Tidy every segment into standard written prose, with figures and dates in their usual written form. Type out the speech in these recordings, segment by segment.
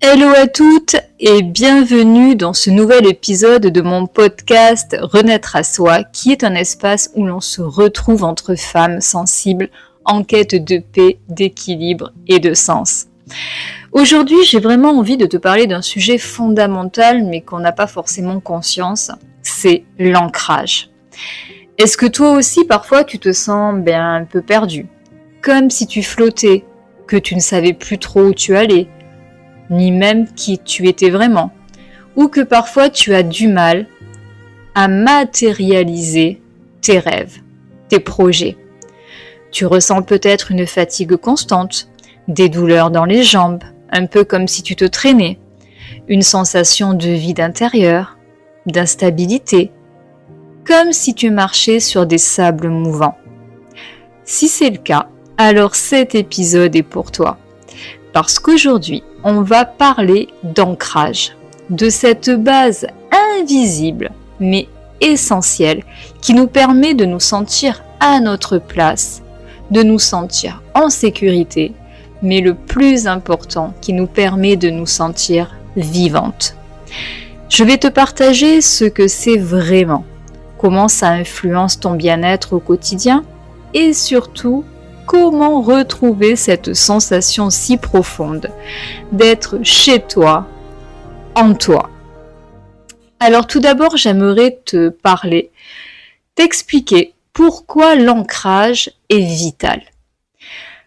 Hello à toutes et bienvenue dans ce nouvel épisode de mon podcast Renaître à soi, qui est un espace où l'on se retrouve entre femmes sensibles en quête de paix, d'équilibre et de sens. Aujourd'hui, j'ai vraiment envie de te parler d'un sujet fondamental mais qu'on n'a pas forcément conscience, c'est l'ancrage. Est-ce que toi aussi parfois tu te sens un peu perdu, comme si tu flottais, que tu ne savais plus trop où tu allais, ni même qui tu étais vraiment, ou que parfois tu as du mal à matérialiser tes rêves, tes projets. Tu ressens peut-être une fatigue constante, des douleurs dans les jambes, un peu comme si tu te traînais, une sensation de vide intérieur, d'instabilité, comme si tu marchais sur des sables mouvants. Si c'est le cas, alors cet épisode est pour toi. Parce qu'aujourd'hui, on va parler d'ancrage, de cette base invisible mais essentielle qui nous permet de nous sentir à notre place, de nous sentir en sécurité, mais le plus important, qui nous permet de nous sentir vivantes. Je vais te partager ce que c'est vraiment, comment ça influence ton bien-être au quotidien et surtout, comment retrouver cette sensation si profonde d'être chez toi, en toi. Alors tout d'abord, j'aimerais te parler, t'expliquer pourquoi l'ancrage est vital.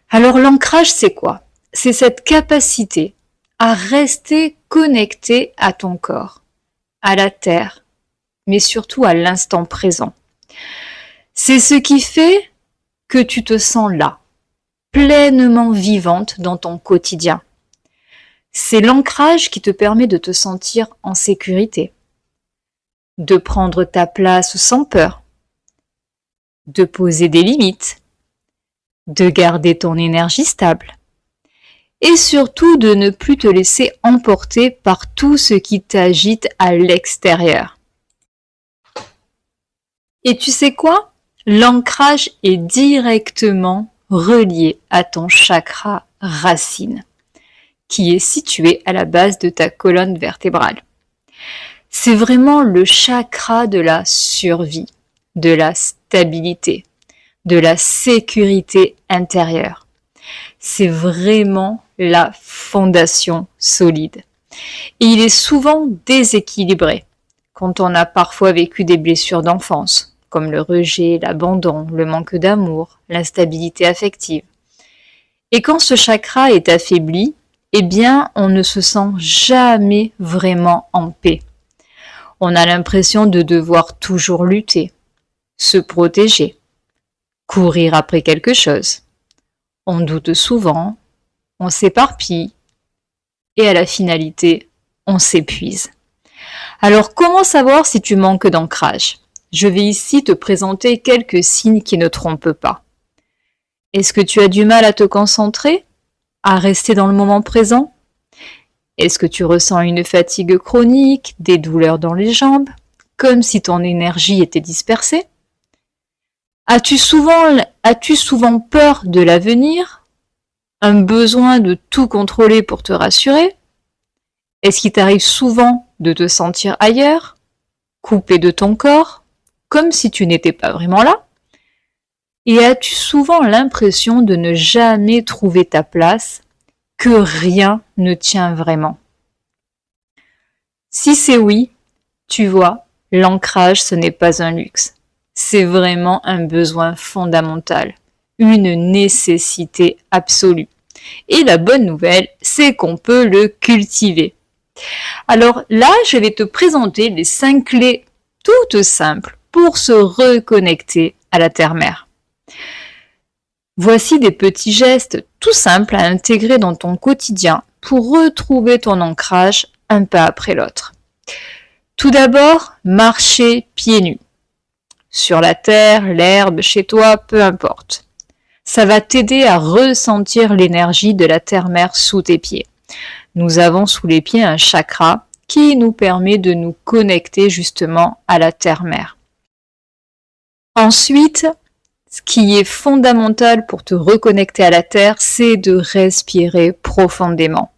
Alors l'ancrage, c'est quoi? C'est cette capacité à rester connecté à ton corps, à la terre, mais surtout à l'instant présent. C'est ce qui fait que tu te sens là, pleinement vivante dans ton quotidien. C'est l'ancrage qui te permet de te sentir en sécurité, de prendre ta place sans peur, de poser des limites, de garder ton énergie stable et surtout de ne plus te laisser emporter par tout ce qui t'agite à l'extérieur. Et tu sais quoi? L'ancrage est directement relié à ton chakra racine, qui est situé à la base de ta colonne vertébrale. C'est vraiment le chakra de la survie, de la stabilité, de la sécurité intérieure. C'est vraiment la fondation solide. Et il est souvent déséquilibré quand on a parfois vécu des blessures d'enfance, comme le rejet, l'abandon, le manque d'amour, l'instabilité affective. Et quand ce chakra est affaibli, on ne se sent jamais vraiment en paix. On a l'impression de devoir toujours lutter, se protéger, courir après quelque chose. On doute souvent, on s'éparpille et à la finalité, on s'épuise. Alors comment savoir si tu manques d'ancrage ? Je vais ici te présenter quelques signes qui ne trompent pas. Est-ce que tu as du mal à te concentrer, à rester dans le moment présent? Est-ce que tu ressens une fatigue chronique, des douleurs dans les jambes, comme si ton énergie était dispersée? As-tu souvent peur de l'avenir? Un besoin de tout contrôler pour te rassurer? Est-ce qu'il t'arrive souvent de te sentir ailleurs, coupé de ton corps, comme si tu n'étais pas vraiment là? Et as-tu souvent l'impression de ne jamais trouver ta place, que rien ne tient vraiment? Si c'est oui, tu vois, l'ancrage, ce n'est pas un luxe. C'est vraiment un besoin fondamental, une nécessité absolue. Et la bonne nouvelle, c'est qu'on peut le cultiver. Alors là, je vais te présenter les 5 clés toutes simples pour se reconnecter à la terre-mère. Voici des petits gestes tout simples à intégrer dans ton quotidien pour retrouver ton ancrage un pas après l'autre. Tout d'abord, marcher pieds nus. Sur la terre, l'herbe, chez toi, peu importe. Ça va t'aider à ressentir l'énergie de la terre-mère sous tes pieds. Nous avons sous les pieds un chakra qui nous permet de nous connecter justement à la terre-mère. Ensuite, ce qui est fondamental pour te reconnecter à la terre, c'est de respirer profondément.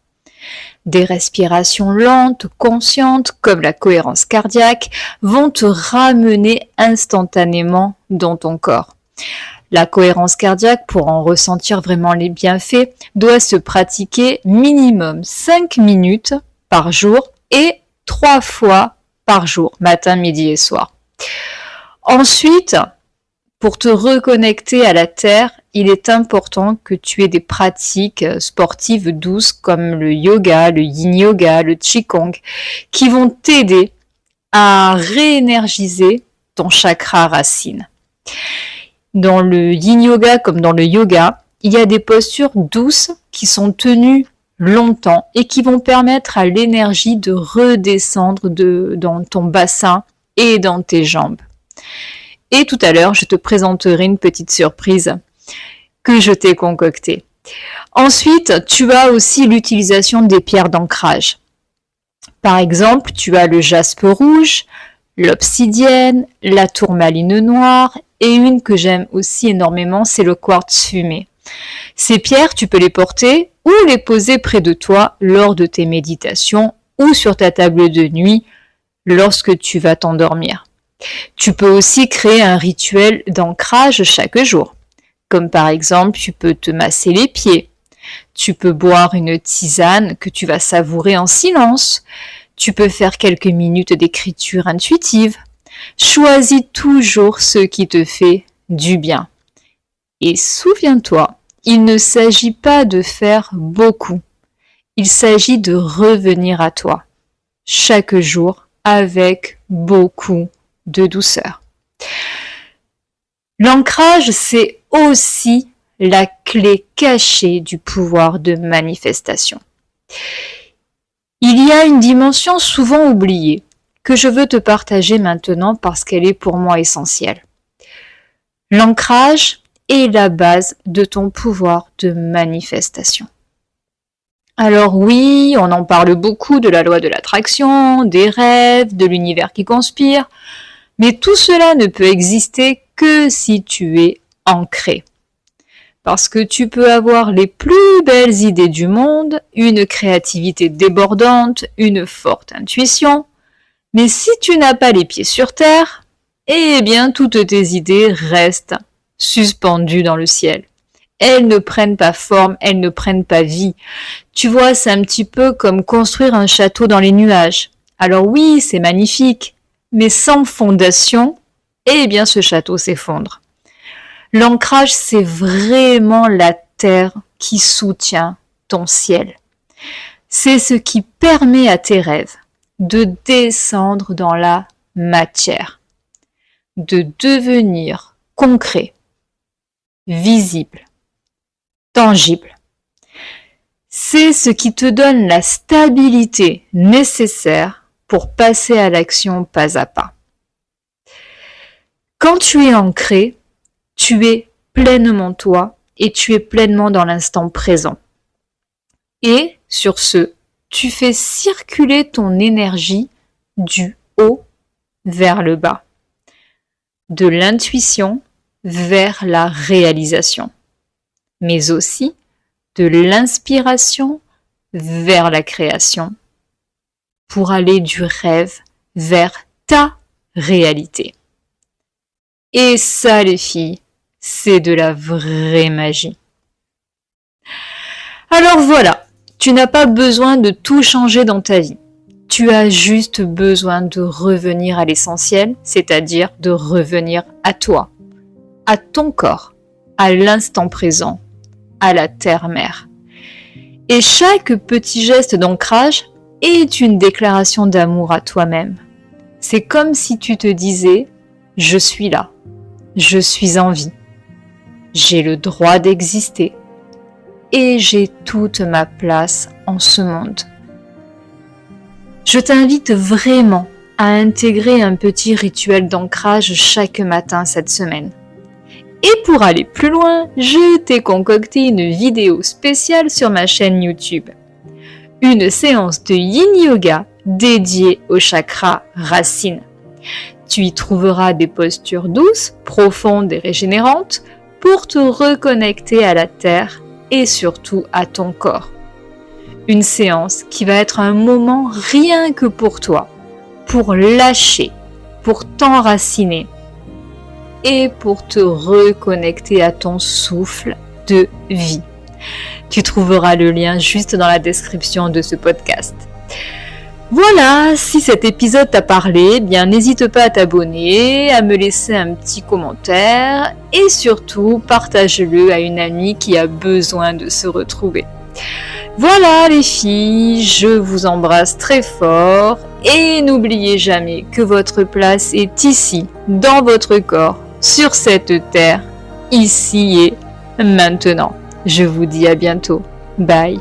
Des respirations lentes, conscientes, comme la cohérence cardiaque, vont te ramener instantanément dans ton corps. La cohérence cardiaque, pour en ressentir vraiment les bienfaits, doit se pratiquer minimum 5 minutes par jour et 3 fois par jour, matin, midi et soir. Ensuite, pour te reconnecter à la terre, il est important que tu aies des pratiques sportives douces comme le yoga, le yin yoga, le qigong, qui vont t'aider à réénergiser ton chakra racine. Dans le yin yoga comme dans le yoga, il y a des postures douces qui sont tenues longtemps et qui vont permettre à l'énergie de redescendre dans ton bassin et dans tes jambes. Et tout à l'heure, je te présenterai une petite surprise que je t'ai concoctée. Ensuite, tu as aussi l'utilisation des pierres d'ancrage. Par exemple, tu as le jaspe rouge, l'obsidienne, la tourmaline noire et une que j'aime aussi énormément, c'est le quartz fumé. Ces pierres, tu peux les porter ou les poser près de toi lors de tes méditations ou sur ta table de nuit lorsque tu vas t'endormir. Tu peux aussi créer un rituel d'ancrage chaque jour. Comme par exemple, tu peux te masser les pieds. Tu peux boire une tisane que tu vas savourer en silence. Tu peux faire quelques minutes d'écriture intuitive. Choisis toujours ce qui te fait du bien. Et souviens-toi, il ne s'agit pas de faire beaucoup. Il s'agit de revenir à toi chaque jour avec beaucoup de douceur. L'ancrage, c'est aussi la clé cachée du pouvoir de manifestation. Il y a une dimension souvent oubliée que je veux te partager maintenant parce qu'elle est pour moi essentielle. L'ancrage est la base de ton pouvoir de manifestation. Alors oui, on en parle beaucoup de la loi de l'attraction, des rêves, de l'univers qui conspire, mais tout cela ne peut exister que si tu es ancré. Parce que tu peux avoir les plus belles idées du monde, une créativité débordante, une forte intuition, mais si tu n'as pas les pieds sur terre, eh bien toutes tes idées restent suspendues dans le ciel. Elles ne prennent pas forme, elles ne prennent pas vie. Tu vois, c'est un petit peu comme construire un château dans les nuages. Alors oui, c'est magnifique, mais sans fondation, eh bien ce château s'effondre. L'ancrage, c'est vraiment la terre qui soutient ton ciel. C'est ce qui permet à tes rêves de descendre dans la matière, de devenir concret, visible, tangible. C'est ce qui te donne la stabilité nécessaire pour passer à l'action pas à pas. Quand tu es ancré, tu es pleinement toi et tu es pleinement dans l'instant présent. Et sur ce, tu fais circuler ton énergie du haut vers le bas, de l'intuition vers la réalisation, mais aussi de l'inspiration vers la création, pour aller du rêve vers ta réalité. Et ça, les filles, c'est de la vraie magie. Alors voilà, tu n'as pas besoin de tout changer dans ta vie. Tu as juste besoin de revenir à l'essentiel, c'est-à-dire de revenir à toi, à ton corps, à l'instant présent, à la terre-mère. Et chaque petit geste d'ancrage est une déclaration d'amour à toi-même. C'est comme si tu te disais « Je suis là, je suis en vie, j'ai le droit d'exister et j'ai toute ma place en ce monde. » Je t'invite vraiment à intégrer un petit rituel d'ancrage chaque matin cette semaine. Et pour aller plus loin, je t'ai concocté une vidéo spéciale sur ma chaîne YouTube. Une séance de yin yoga dédiée au chakra racine. Tu y trouveras des postures douces, profondes et régénérantes pour te reconnecter à la terre et surtout à ton corps. une séance qui va être un moment rien que pour toi, pour lâcher, pour t'enraciner et pour te reconnecter à ton souffle de vie. Tu trouveras le lien juste dans la description de ce podcast. Voilà, si cet épisode t'a parlé, bien n'hésite pas à t'abonner, à me laisser un petit commentaire et surtout partage-le à une amie qui a besoin de se retrouver. Voilà les filles, je vous embrasse très fort et n'oubliez jamais que votre place est ici, dans votre corps, sur cette terre, ici et maintenant. Je vous dis à bientôt. Bye.